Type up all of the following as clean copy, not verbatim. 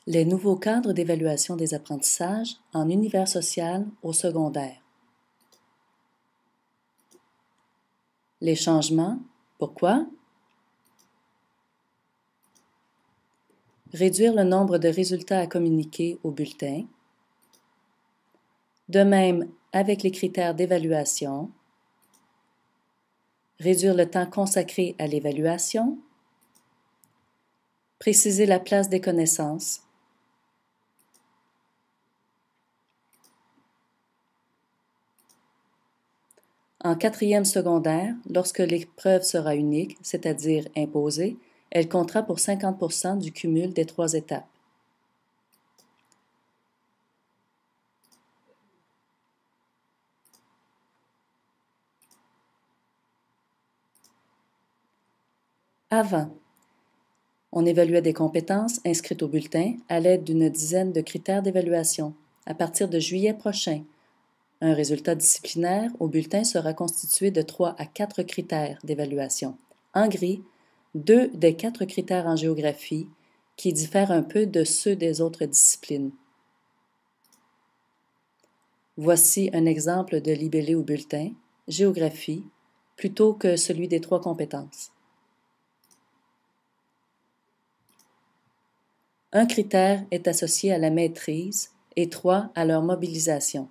Les nouveaux cadres d'évaluation des apprentissages en univers social au secondaire. Les changements. Pourquoi? Réduire le nombre de résultats à communiquer au bulletin. De même avec les critères d'évaluation. Réduire le temps consacré à l'évaluation. Préciser la place des connaissances. En quatrième secondaire, lorsque l'épreuve sera unique, c'est-à-dire imposée, elle comptera pour 50% du cumul des 3 étapes. Avant, on évaluait des compétences inscrites au bulletin à l'aide d'une dizaine de critères d'évaluation. À partir de juillet prochain, un résultat disciplinaire au bulletin sera constitué de 3 à 4 critères d'évaluation. En gris, 2 des 4 critères en géographie qui diffèrent un peu de ceux des autres disciplines. Voici un exemple de libellé au bulletin, géographie, plutôt que celui des 3 compétences. Un critère est associé à la maîtrise et 3 à leur mobilisation.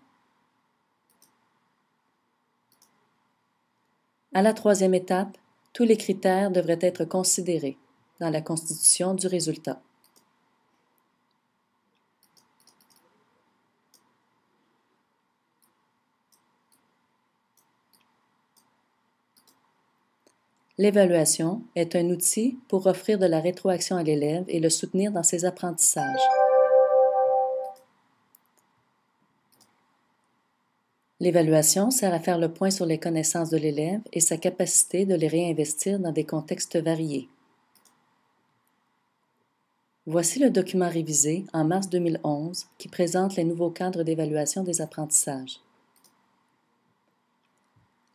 À la 3e étape, tous les critères devraient être considérés dans la constitution du résultat. L'évaluation est un outil pour offrir de la rétroaction à l'élève et le soutenir dans ses apprentissages. L'évaluation sert à faire le point sur les connaissances de l'élève et sa capacité de les réinvestir dans des contextes variés. Voici le document révisé en mars 2011 qui présente les nouveaux cadres d'évaluation des apprentissages.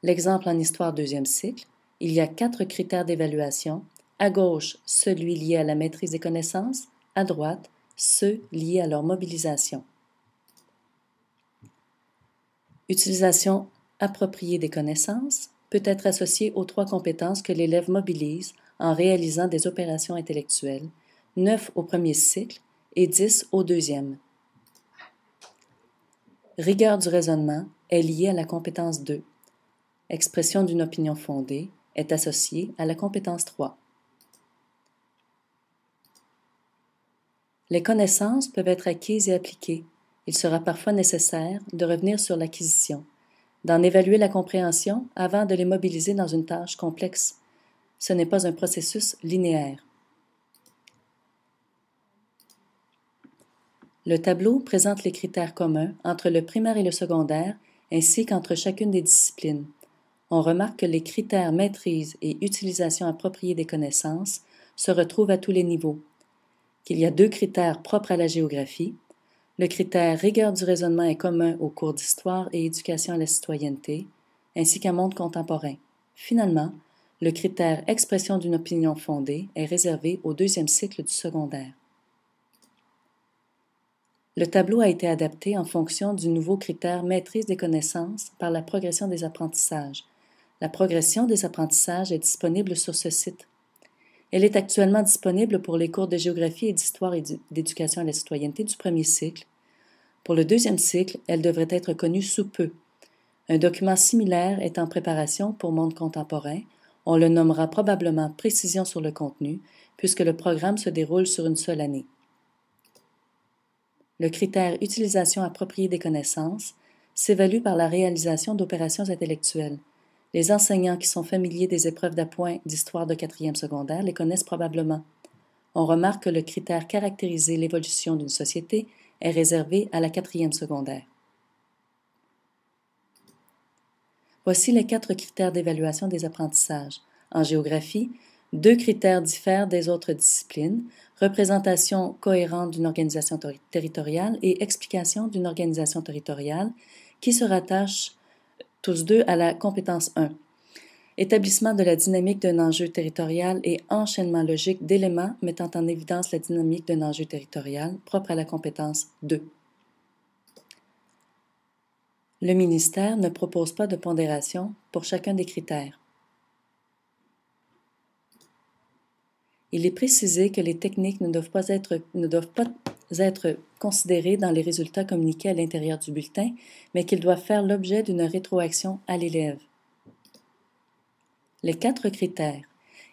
L'exemple en histoire 2e cycle, il y a 4 critères d'évaluation. À gauche, celui lié à la maîtrise des connaissances, à droite, ceux liés à leur mobilisation. Utilisation appropriée des connaissances peut être associée aux 3 compétences que l'élève mobilise en réalisant des opérations intellectuelles, 9 au 1er cycle et 10 au 2e. Rigueur du raisonnement est liée à la compétence 2. Expression d'une opinion fondée est associée à la compétence 3. Les connaissances peuvent être acquises et appliquées. Il sera parfois nécessaire de revenir sur l'acquisition, d'en évaluer la compréhension avant de les mobiliser dans une tâche complexe. Ce n'est pas un processus linéaire. Le tableau présente les critères communs entre le primaire et le secondaire, ainsi qu'entre chacune des disciplines. On remarque que les critères maîtrise et utilisation appropriée des connaissances se retrouvent à tous les niveaux, qu'il y a 2 critères propres à la géographie. Le critère rigueur du raisonnement est commun aux cours d'histoire et éducation à la citoyenneté, ainsi qu'un monde contemporain. Finalement, le critère expression d'une opinion fondée est réservé au 2e cycle du secondaire. Le tableau a été adapté en fonction du nouveau critère maîtrise des connaissances par la progression des apprentissages. La progression des apprentissages est disponible sur ce site. Elle est actuellement disponible pour les cours de géographie et d'histoire et d'éducation à la citoyenneté du 1er cycle. Pour le 2e cycle, elle devrait être connue sous peu. Un document similaire est en préparation pour monde contemporain. On le nommera probablement précision sur le contenu, puisque le programme se déroule sur une seule année. Le critère utilisation appropriée des connaissances s'évalue par la réalisation d'opérations intellectuelles. Les enseignants qui sont familiers des épreuves d'appoint d'histoire de 4e secondaire les connaissent probablement. On remarque que le critère caractériser l'évolution d'une société est réservé à la 4e secondaire. Voici les 4 critères d'évaluation des apprentissages. En géographie, 2 critères diffèrent des autres disciplines, représentation cohérente d'une organisation territoriale et explication d'une organisation territoriale, qui se rattachent tous 2 à la compétence 1. établissement de la dynamique d'un enjeu territorial et enchaînement logique d'éléments mettant en évidence la dynamique d'un enjeu territorial propre à la compétence 2. Le ministère ne propose pas de pondération pour chacun des critères. Il est précisé que les techniques ne doivent pas être considérées dans les résultats communiqués à l'intérieur du bulletin, mais qu'ils doivent faire l'objet d'une rétroaction à l'élève. Les 4 critères.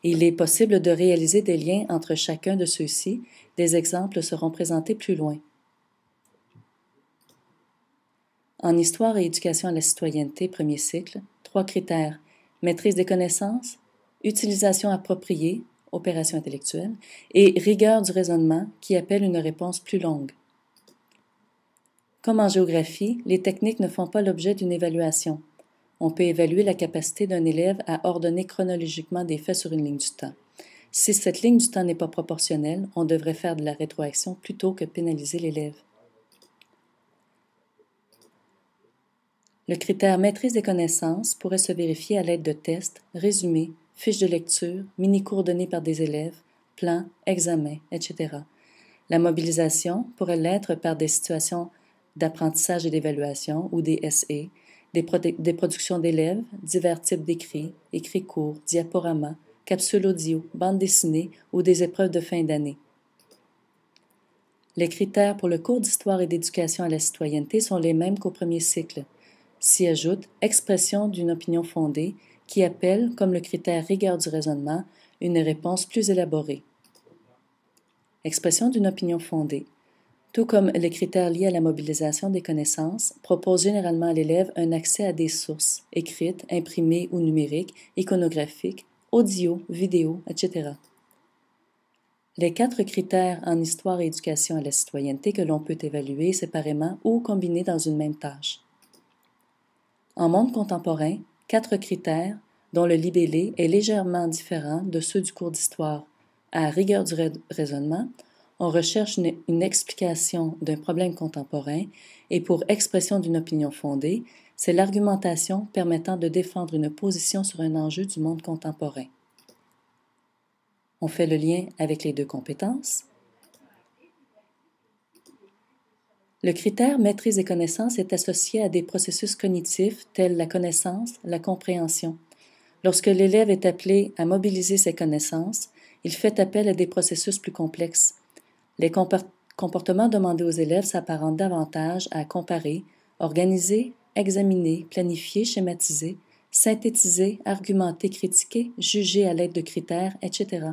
Il est possible de réaliser des liens entre chacun de ceux-ci. Des exemples seront présentés plus loin. En histoire et éducation à la citoyenneté, premier cycle, 3 critères. Maîtrise des connaissances, utilisation appropriée, opération intellectuelle, et rigueur du raisonnement qui appelle une réponse plus longue. Comme en géographie, les techniques ne font pas l'objet d'une évaluation. On peut évaluer la capacité d'un élève à ordonner chronologiquement des faits sur une ligne du temps. Si cette ligne du temps n'est pas proportionnelle, on devrait faire de la rétroaction plutôt que pénaliser l'élève. Le critère maîtrise des connaissances pourrait se vérifier à l'aide de tests, résumés, fiches de lecture, mini-cours donnés par des élèves, plans, examens, etc. La mobilisation pourrait l'être par des situations d'apprentissage et d'évaluation ou des SE, des productions d'élèves, divers types d'écrits, écrits courts, diaporamas, capsules audio, bandes dessinées ou des épreuves de fin d'année. Les critères pour le cours d'histoire et d'éducation à la citoyenneté sont les mêmes qu'au premier cycle. S'y ajoute expression d'une opinion fondée qui appelle, comme le critère rigueur du raisonnement, une réponse plus élaborée. Expression d'une opinion fondée. Tout comme les critères liés à la mobilisation des connaissances, proposent généralement à l'élève un accès à des sources, écrites, imprimées ou numériques, iconographiques, audio, vidéo, etc. Les 4 critères en histoire et éducation à la citoyenneté que l'on peut évaluer séparément ou combinés dans une même tâche. En monde contemporain, 4 critères, dont le libellé est légèrement différent de ceux du cours d'histoire. À rigueur du raisonnement, on recherche une explication d'un problème contemporain et pour expression d'une opinion fondée, c'est l'argumentation permettant de défendre une position sur un enjeu du monde contemporain. On fait le lien avec les 2 compétences. Le critère maîtrise des connaissances est associé à des processus cognitifs tels la connaissance, la compréhension. Lorsque l'élève est appelé à mobiliser ses connaissances, il fait appel à des processus plus complexes. Les comportements demandés aux élèves s'apparentent davantage à comparer, organiser, examiner, planifier, schématiser, synthétiser, argumenter, critiquer, juger à l'aide de critères, etc.